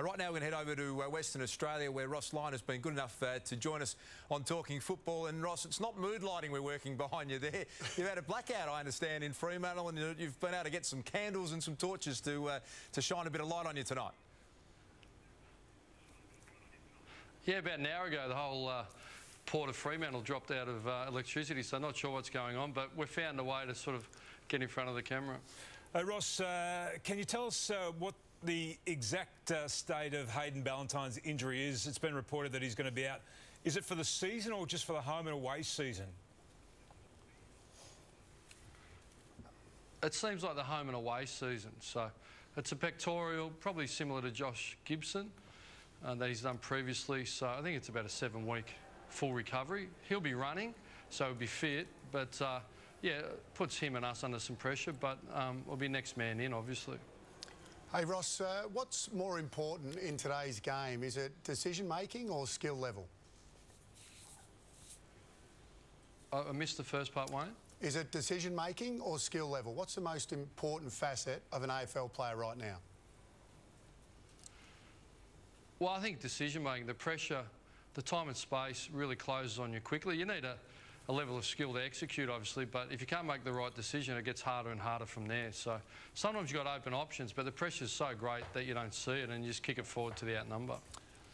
Right now we're going to head over to Western Australia, where Ross Lyon has been good enough to join us on Talking Football. And Ross, it's not mood lighting we're working behind you there. You've had a blackout, I understand, in Fremantle, and you've been able to get some candles and some torches to shine a bit of light on you tonight. Yeah, about an hour ago, the whole port of Fremantle dropped out of electricity, so not sure what's going on, but we've found a way to sort of get in front of the camera. Ross, can you tell us what the exact state of Hayden Ballantyne's injury is? It's been reported that he's going to be out. Is it for the season or just for the home and away season? It seems like the home and away season. So it's a pectoral, probably similar to Josh Gibson that he's done previously. So I think it's about a 7-week full recovery. He'll be running, so he'll be fit. But yeah, it puts him and us under some pressure. But we'll be next man in, obviously. Hey Ross, what's more important in today's game? Is it decision-making or skill level? I missed the first part, Wayne. Is it decision-making or skill level? What's the most important facet of an AFL player right now? Well, I think decision-making, the pressure, the time and space really closes on you quickly. You need a level of skill to execute, obviously, but if you can't make the right decision, it gets harder and harder from there. So sometimes you've got open options, but the pressure's so great that you don't see it and you just kick it forward to the outnumber.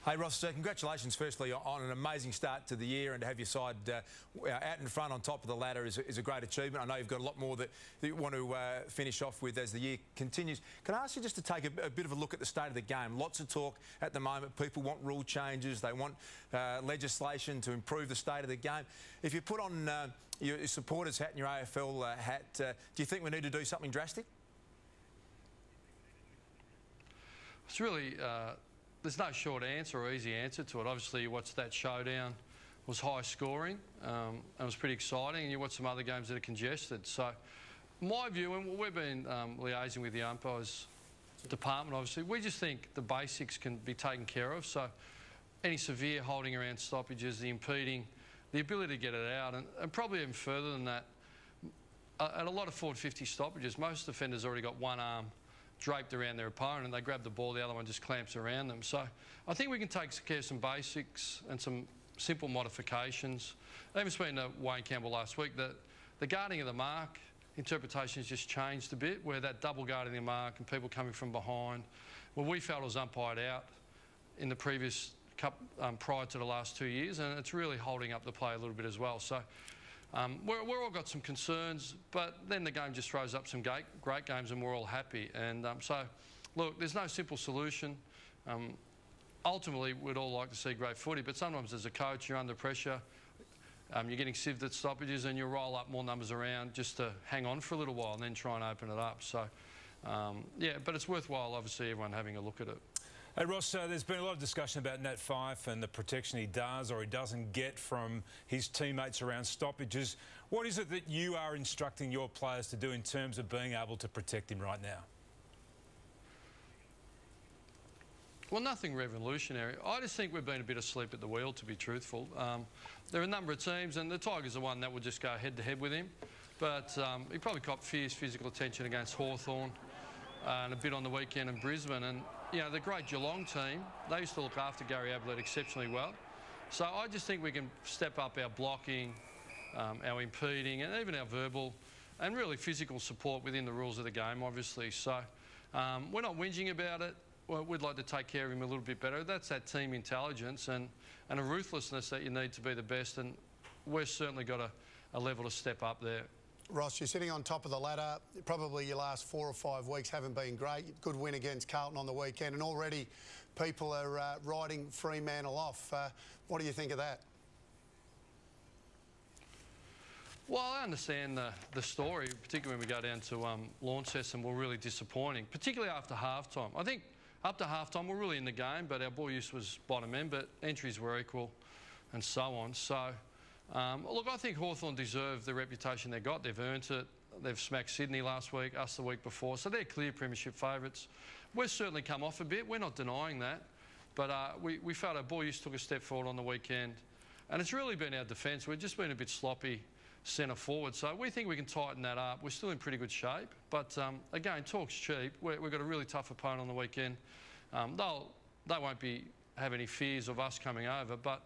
Hey Ross, congratulations firstly on an amazing start to the year, and to have your side out in front on top of the ladder is a great achievement. I know you've got a lot more that you want to finish off with as the year continues. Can I ask you just to take a bit of a look at the state of the game? Lots of talk at the moment. People want rule changes. They want legislation to improve the state of the game. If you put on your supporters hat and your AFL hat, do you think we need to do something drastic? It's really... there's no short answer or easy answer to it. Obviously, you watched that showdown. It was high scoring. It was pretty exciting. And you watch some other games that are congested. So my view, and we've been liaising with the umpires department, obviously, we just think the basics can be taken care of. So any severe holding around stoppages, the impeding, the ability to get it out, and probably even further than that, at a lot of forward 50 stoppages, most defenders already got one arm draped around their opponent, and they grab the ball, the other one just clamps around them. So I think we can take care of some basics and some simple modifications. I even spoke to Wayne Campbell last week that the guarding of the mark interpretation has just changed a bit, where that double guarding the mark and people coming from behind, well, we felt it was umpired out in the previous cup prior to the last 2 years, and it's really holding up the play a little bit as well. So we're all got some concerns, but then the game just throws up some great games and we're all happy. And so, look, there's no simple solution. Ultimately, we'd all like to see great footy, but sometimes as a coach, you're under pressure. You're getting sieved at stoppages and you roll up more numbers around just to hang on for a little while and then try and open it up. So, yeah, but it's worthwhile, obviously, everyone having a look at it. Hey Ross, there's been a lot of discussion about Nat Fyfe and the protection he does or he doesn't get from his teammates around stoppages. What is it that you are instructing your players to do in terms of being able to protect him right now? Well, nothing revolutionary. I just think we've been a bit asleep at the wheel, to be truthful. There are a number of teams, and the Tigers are one that would just go head-to-head with him. But he probably copped fierce physical attention against Hawthorn and a bit on the weekend in Brisbane. And, you know, the great Geelong team, they used to look after Gary Ablett exceptionally well. So I just think we can step up our blocking, our impeding, and even our verbal and really physical support within the rules of the game, obviously. So we're not whinging about it. Well, we'd like to take care of him a little bit better. That's that team intelligence and a ruthlessness that you need to be the best, and we've certainly got a level to step up there. Ross, you're sitting on top of the ladder. Probably your last 4 or 5 weeks haven't been great. Good win against Carlton on the weekend, and already people are writing Fremantle off. What do you think of that? Well, I understand the story, particularly when we go down to Launceston. We're really disappointing, particularly after half-time. I think up to half-time we're really in the game, but our ball use was bottom end, but entries were equal and so on. So, look, I think Hawthorn deserve the reputation they got. They've earned it. They've smacked Sydney last week, us the week before, so they're clear premiership favourites. We've certainly come off a bit. We're not denying that, but we felt our ball use took a step forward on the weekend, and it's really been our defence. We've just been a bit sloppy centre forward, so we think we can tighten that up. We're still in pretty good shape, but again, talk's cheap. We've got a really tough opponent on the weekend. They'll they won't have any fears of us coming over. But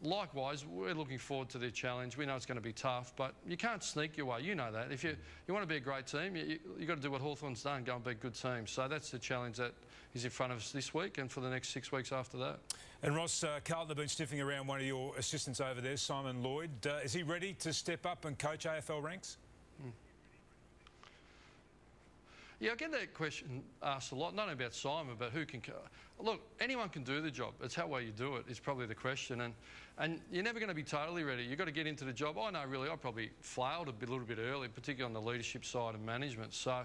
likewise, we're looking forward to their challenge. We know it's going to be tough, but you can't sneak your way. You know that. If you want to be a great team, you've got to do what Hawthorn's done, go and be a good team. So that's the challenge that is in front of us this week and for the next 6 weeks after that. And Ross, Carlton have been sniffing around one of your assistants over there, Simon Lloyd. Is he ready to step up and coach AFL ranks? Yeah, I get that question asked a lot, not only about Simon, but who can... Look, anyone can do the job. It's how well you do it is probably the question. And you're never going to be totally ready. You've got to get into the job. I know, really, I probably flailed a little bit early, particularly on the leadership side and management. So,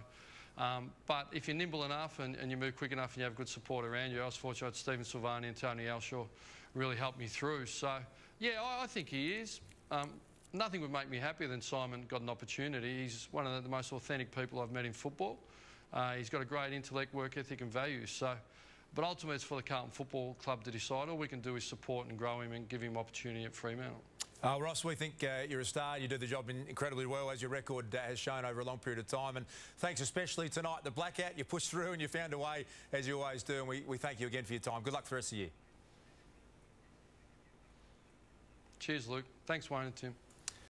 but if you're nimble enough and you move quick enough and you have good support around you, I was fortunate Stephen Silvani and Tony Alshaw really helped me through. So, yeah, I think he is. Nothing would make me happier than Simon got an opportunity. He's one of the most authentic people I've met in football. He's got a great intellect, work ethic and values. So, but ultimately it's for the Carlton Football Club to decide. All we can do is support and grow him and give him opportunity at Fremantle. Ross, we think you're a star. You do the job incredibly well, as your record has shown over a long period of time. And thanks especially tonight, the blackout. You pushed through and you found a way, as you always do. And we thank you again for your time. Good luck for the rest of the year. Cheers, Luke. Thanks, Wayne and Tim.